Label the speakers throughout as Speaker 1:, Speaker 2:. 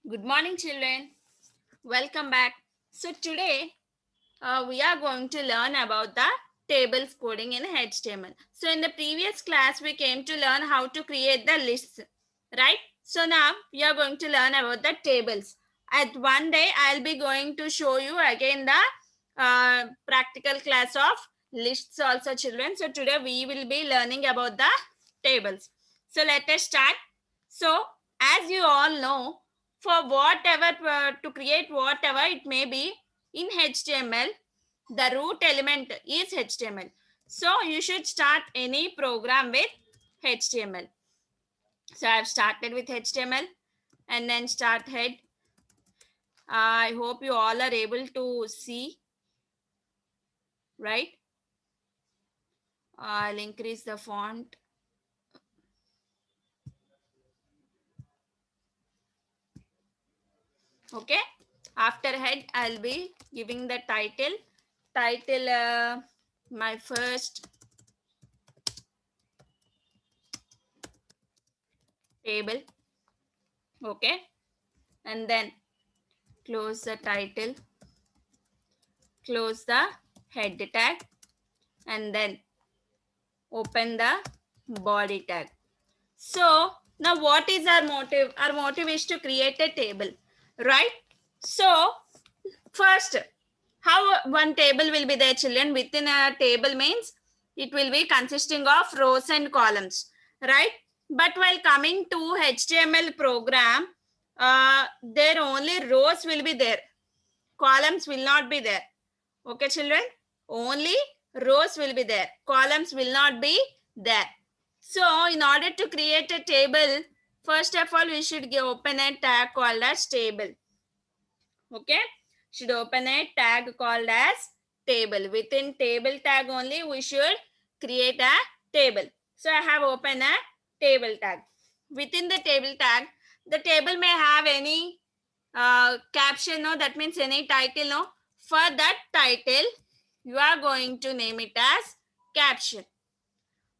Speaker 1: Good morning, children. Welcome back. So, today we are going to learn about the tables coding in HTML. So, in the previous class, we came to learn how to create the lists, right? So, now we are going to learn about the tables. At one day, I'll be going to show you again the practical class of lists, also, children. So, today we will be learning about the tables. So, let us start. So, as you all know, for whatever to create whatever it may be in HTML, the root element is HTML. So you should start any program with HTML. So I've started with HTML and then start head. I hope you all are able to see, right? I'll increase the font. Okay. After head, I'll be giving the title. My first table. Okay. And then close the title, close the head tag, and then open the body tag. So now what is our motive? Our motive is to create a table, right? So first, how one table will be there, children? Within a table means it will be consisting of rows and columns, right? But while coming to HTML program, there only rows will be there. Columns will not be there. Okay, children? Only rows will be there. Columns will not be there. So, in order to create a table, first of all, we should open a tag called as table. Okay? Should open a tag called as table. Within table tag only, we should create a table. So, I have opened a table tag. Within the table tag, the table may have any caption, no, that means any title, no. For that title, you are going to name it as caption.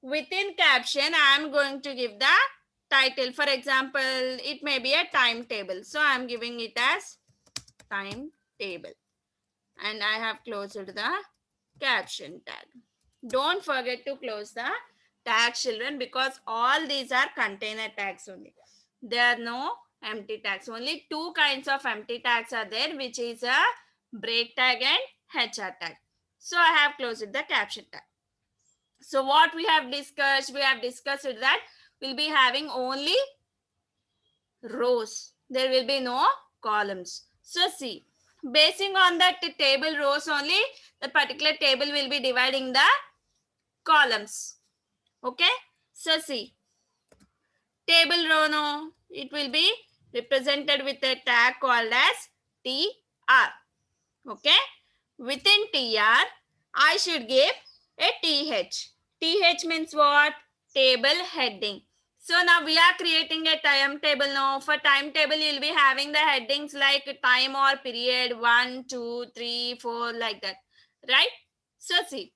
Speaker 1: Within caption, I am going to give the title. For example, it may be a timetable. So I am giving it as timetable. And I have closed the caption tag. Don't forget to close the tag, children, because all these are container tags only. There are no empty tags. Only two kinds of empty tags are there, which is a break tag and HR tag. So I have closed the caption tag. So what we have discussed that we'll be having only rows. There will be no columns. So see, basing on that table rows only, the particular table will be dividing the columns. Okay. So see, table row, no, it will be represented with a tag called as TR. Okay. Within TR, I should give a TH. TH means what? Table heading. So now we are creating a timetable now. For timetable, you'll be having the headings like time or period 1, 2, 3, 4, like that. Right? So see,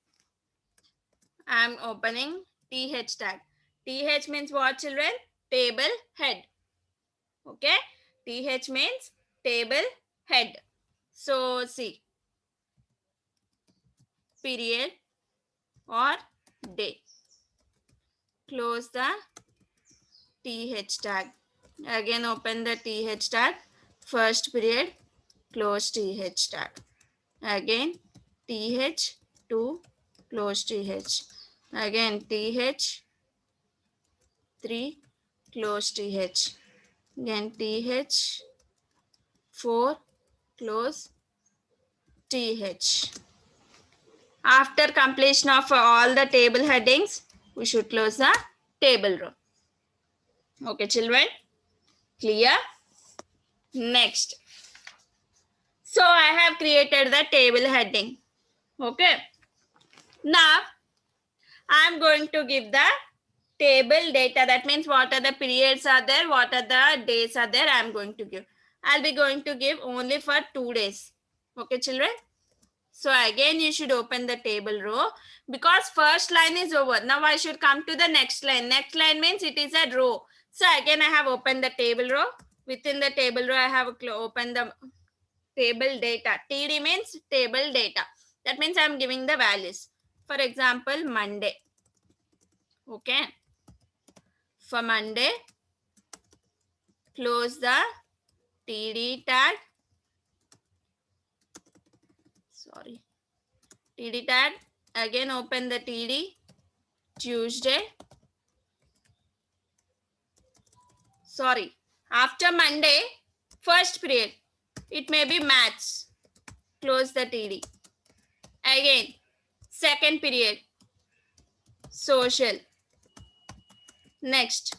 Speaker 1: I'm opening TH tag. TH means what, children? Table head. Okay? TH means table head. So see, period or day. Close the TH tag. Again open the TH tag. First period, close TH tag. Again TH to close TH. Again TH 3, close TH. Again TH 4, close TH. After completion of all the table headings, we should close the table row. Okay, children? Clear? Next. So I have created the table heading. Okay. Now I am going to give the table data. That means what are the periods are there, what are the days are there, I am going to give. I'll be going to give only for 2 days. Okay, children? So again, you should open the table row because first line is over. Now I should come to the next line. Next line means it is a row. So again, I have opened the table row. Within the table row, I have opened the table data. TD means table data. That means I am giving the values. For example, Monday. Okay. For Monday, close the TD tag. Sorry. TD tag. Again, open the TD. Tuesday. Sorry. After Monday, first period. It may be maths. Close the TD. Again, second period. Social. Next.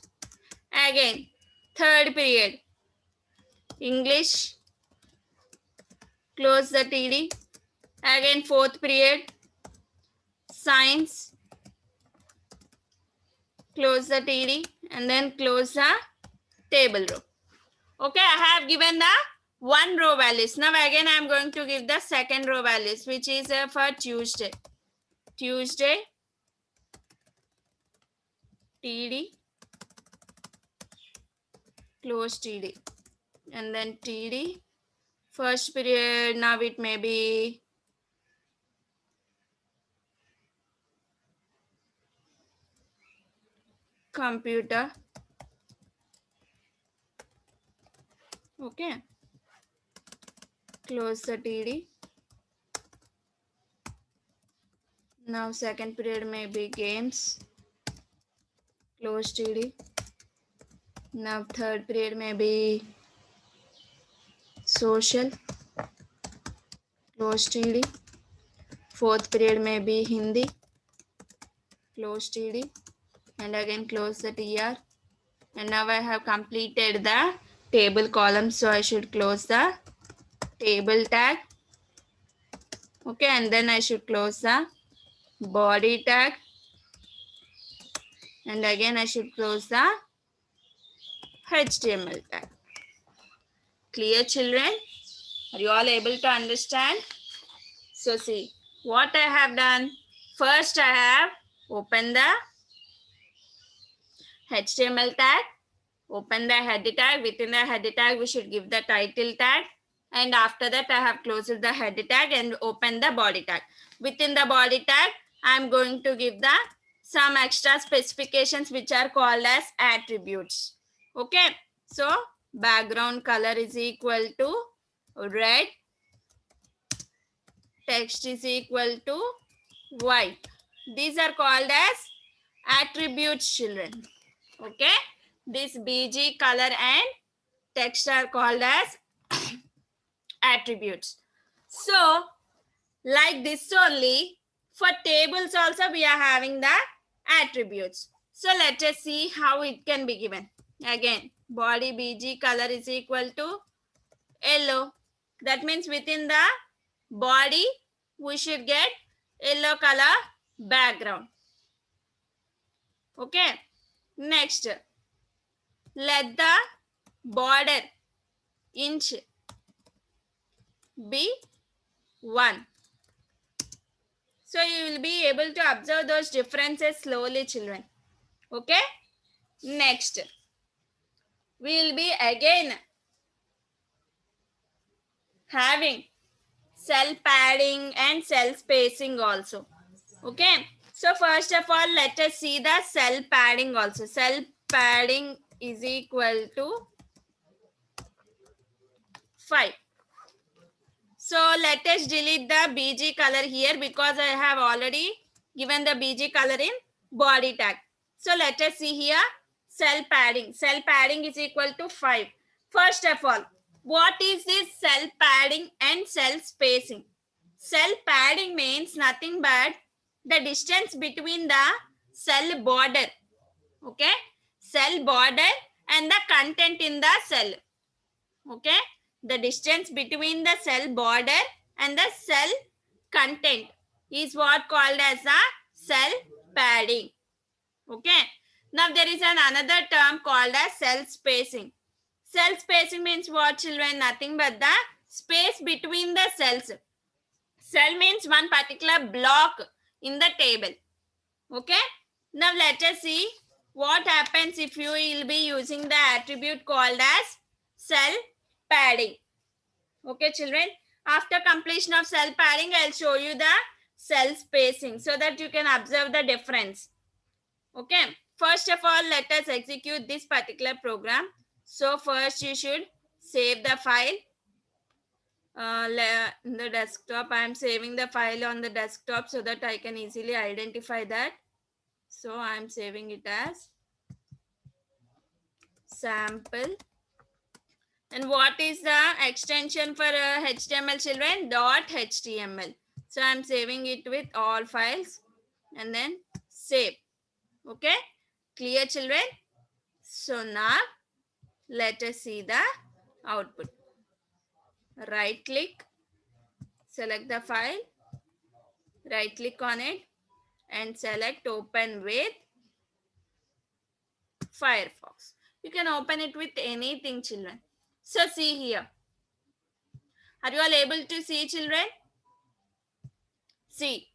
Speaker 1: Again, third period. English. Close the TD. Again, fourth period. Science. Close the TD and then close the table row. Okay, I have given the one row values. Now again I am going to give the second row values, which is for Tuesday. Tuesday, TD, close TD, and then TD. First period, now it may be computer. Okay, close the TD. Now second period may be games. Close TD. Now third period may be social. Close TD. Fourth period may be Hindi. Close TD. And again close the TR. And now I have completed the table column. So I should close the table tag. Okay, and then I should close the body tag. And again I should close the HTML tag. Clear, children? Are you all able to understand? So see what I have done. First I have opened the HTML tag. Open the header tag. Within the header tag, we should give the title tag. And after that, I have closed the header tag and open the body tag. Within the body tag, I am going to give the some extra specifications which are called as attributes. Okay. So, background color is equal to red. Text is equal to white. These are called as attributes, children. Okay. This BG color and text are called as attributes. So, like this only, for tables also we are having the attributes. So, let us see how it can be given. Again, body BG color is equal to yellow. That means within the body, we should get yellow color background. Okay. Next, let the border inch be 1. So you will be able to observe those differences slowly, children. Okay. Next, we will be again having cell padding and cell spacing also. Okay. So first of all, let us see the cell padding also. Cell padding is equal to 5. So let us delete the BG color here because I have already given the BG color in body tag. So let us see here cell padding. Cell padding is equal to 5. First of all, what is this cell padding and cell spacing? Cell padding means nothing but the distance between the cell border. Okay, cell border and the content in the cell. Okay, the distance between the cell border and the cell content is what called as a cell padding. Okay, now there is another term called as cell spacing. Cell spacing means what, children? Nothing but the space between the cells. Cell means one particular block in the table. Okay, now let us see what happens if you will be using the attribute called as cell padding. Okay, children. After completion of cell padding, I'll show you the cell spacing so that you can observe the difference. Okay. First of all, let us execute this particular program. So first you should save the file in the desktop. I am saving the file on the desktop so that I can easily identify that. So I am saving it as sample. And what is the extension for HTML, children? .html. So I'm saving it with all files and then save. Okay, clear, children? So now let us see the output. Right click, select the file, right click on it and select open with Firefox. You can open it with anything, children. So see here. Are you all able to see, children? See,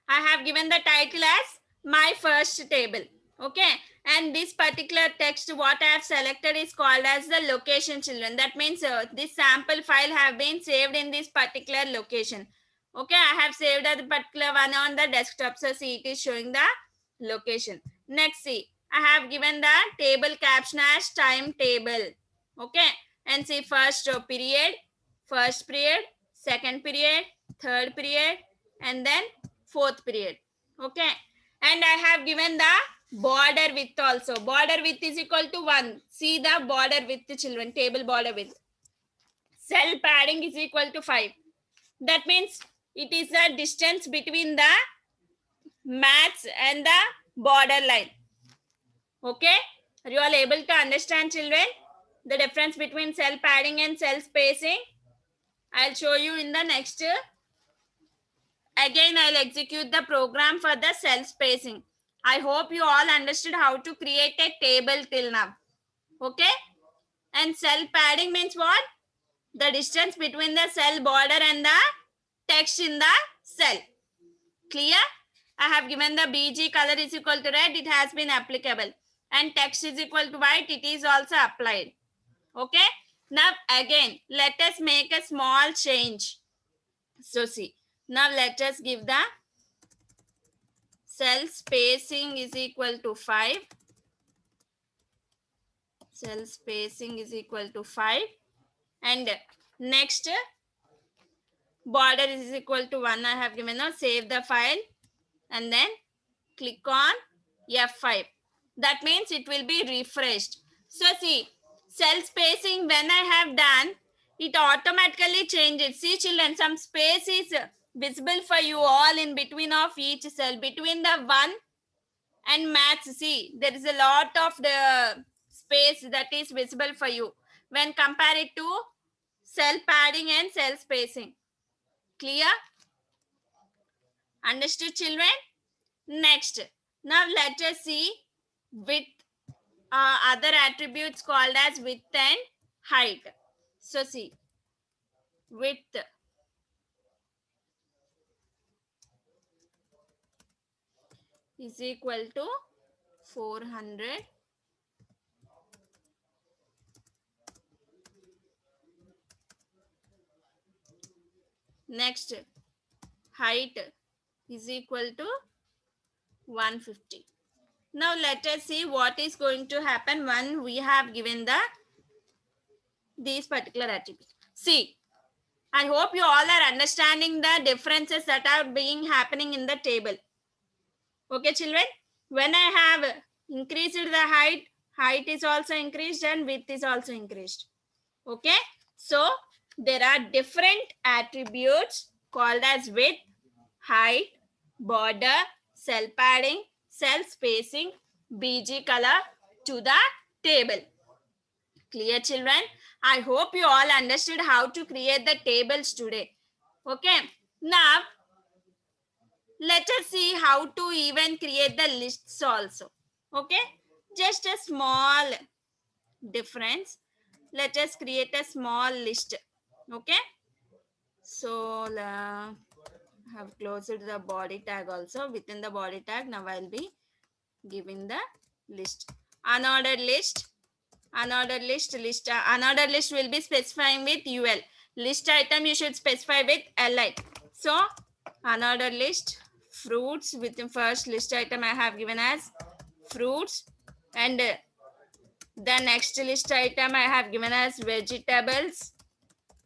Speaker 1: I have given the title as my first table. Okay. And this particular text, what I have selected is called as the location, children. That means this sample file have been saved in this particular location. Okay. I have saved the particular one on the desktop. So see, it is showing the location. Next, see, I have given the table caption as timetable. Okay. And see, first period, second period, third period, and then fourth period. Okay. And I have given the border width also. Border width is equal to 1. See the border width, children. Table border width. Cell padding is equal to 5. That means it is the distance between the mats and the border line. Okay. Are you all able to understand, children? The difference between cell padding and cell spacing? I'll show you in the next. Again, I'll execute the program for the cell spacing. I hope you all understood how to create a table till now. Okay? And cell padding means what? The distance between the cell border and the text in the cell. Clear? I have given the BG color is equal to red. It has been applicable. And text is equal to white. It is also applied. Okay? Now again, let us make a small change. So see. Now let us give the cell spacing is equal to 5. Cell spacing is equal to 5. And next, border is equal to 1. I have given now. Save the file and then click on F5. That means it will be refreshed. So see, cell spacing when I have done, it automatically changes. See, children, some space is visible for you all in between of each cell. Between the 1 and mats, see, there is a lot of the space that is visible for you when compare it to cell padding and cell spacing. Clear? Understood, children? Next, now let us see width, other attributes called as width and height. So see, width is equal to 400. Next, height is equal to 150. Now let us see what is going to happen when we have given these particular attributes. See, I hope you all are understanding the differences that are being happening in the table. Okay, children, when I have increased the height is also increased and width is also increased. Okay, so there are different attributes called as width, height, border, cell padding, cell spacing, BG color to the table. Clear, children? I hope you all understood how to create the tables today. Okay, now let us see how to even create the lists also. Okay, just a small difference. Let us create a small list. Okay, so have closed the body tag also. Within the body tag, now I'll be giving the list. Unordered list. Unordered list, unordered list will be specifying with UL. List item you should specify with LI. So unordered list, fruits, within first list item I have given as fruits, and the next list item I have given as vegetables.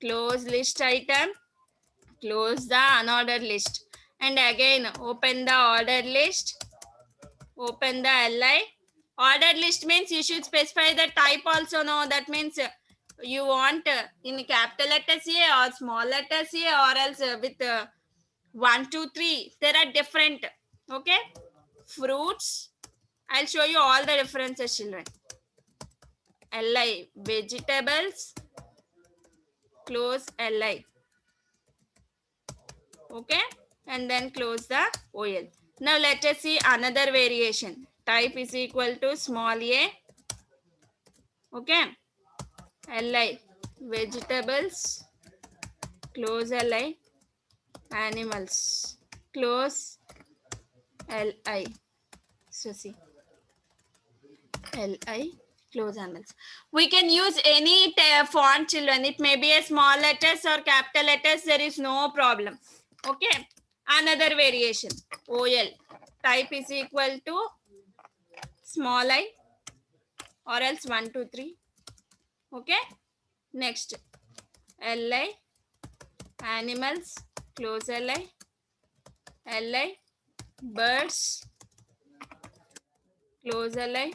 Speaker 1: Close list item, close the unordered list, and again open the ordered list, open the LI. Ordered list means you should specify the type also. No, that means you want in capital letters A or small letters A, or else with 1, 2, 3. There are different. Okay, fruits. I'll show you all the differences, children. LI, vegetables, close LI. Okay, and then close the OL. Now let us see another variation. Type is equal to small a. Okay, LI, vegetables, close LI, animals, close LI. So see, LI, close animals. We can use any font, children. It may be a small letters or capital letters. There is no problem. Okay, another variation. OL, type is equal to small I or else 1, 2, 3. Okay, next LI, animals, close LI, LI, birds, close LI,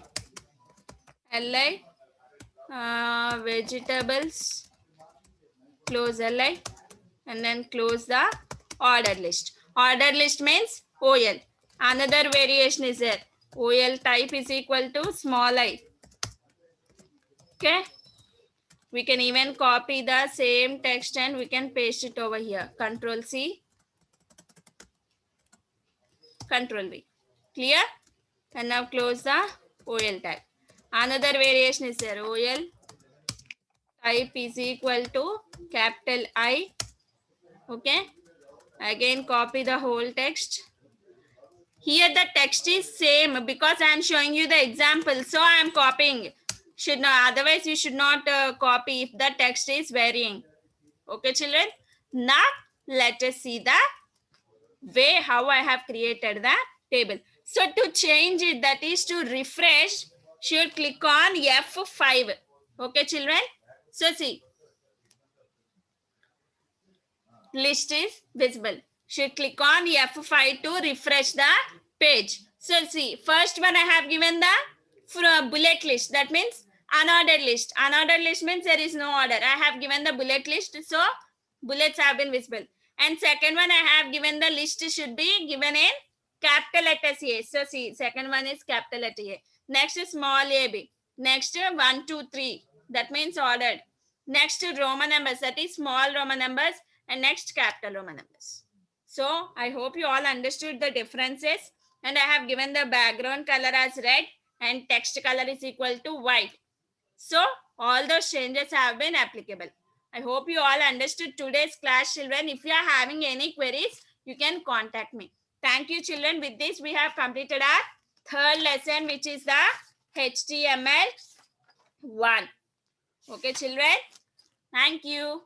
Speaker 1: LI, vegetables, close LI, and then close the ordered list. Ordered list means OL. Another variation is there. OL type is equal to small I. Okay, we can even copy the same text and we can paste it over here. Control C, Control V. Clear? And now close the OL tag. Another variation is there. OL type is equal to capital I. Okay. Again copy the whole text. Here the text is same because I am showing you the example. So I am copying. Should not, otherwise you should not copy if the text is varying. Okay, children. Now let us see the way how I have created the table. So to change it, that is to refresh, should click on F5. Okay, children. So see, list is visible. Should click on F5 to refresh the page. So see, first one I have given the bullet list. That means unordered list. Unordered list means there is no order. I have given the bullet list. So bullets have been visible. And second one I have given the list should be given in capital letters A. So see, second one is capital letter A. Next is small ab. Next 1, 2, 3. That means ordered. Next Roman numbers. That is small Roman numbers. And next capital Roman numbers. So I hope you all understood the differences. And I have given the background color as red and text color is equal to white. So all those changes have been applicable. I hope you all understood today's class, children. If you are having any queries, you can contact me. Thank you, children. With this, we have completed our third lesson, which is the HTML1. Okay, children. Thank you.